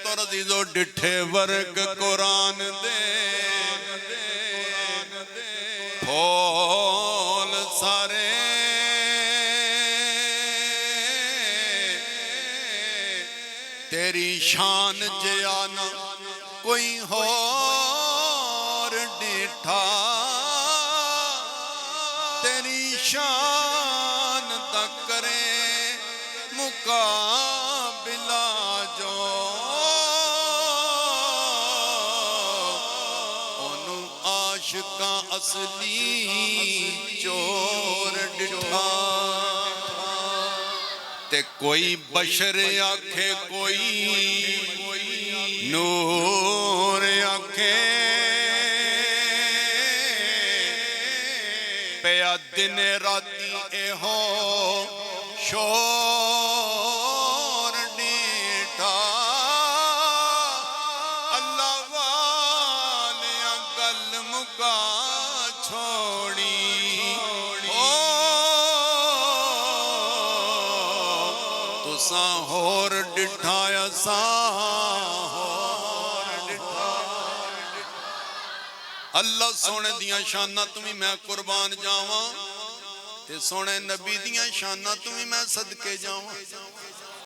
اور عزیزو ڈٹھے ورگ قرآن دے پھول سارے تیری شان جیانا کوئی اور ڈٹھا تیری شان تک کرے مقابلہ جو انہوں عاشقاں اصلی چور ڈٹھا تے کوئی بشر آکھے کوئی نور آکھے پیا دن راتی اے ہو شور ڈیٹھا اللہ والیاں گل مکا چھوڑی تساں ہور ڈٹھایا اللہ سونے دیاں شانہ تمہیں میں قربان جاواں تے سونے نبی دیاں شانہ تمہیں میں صدقے جاواں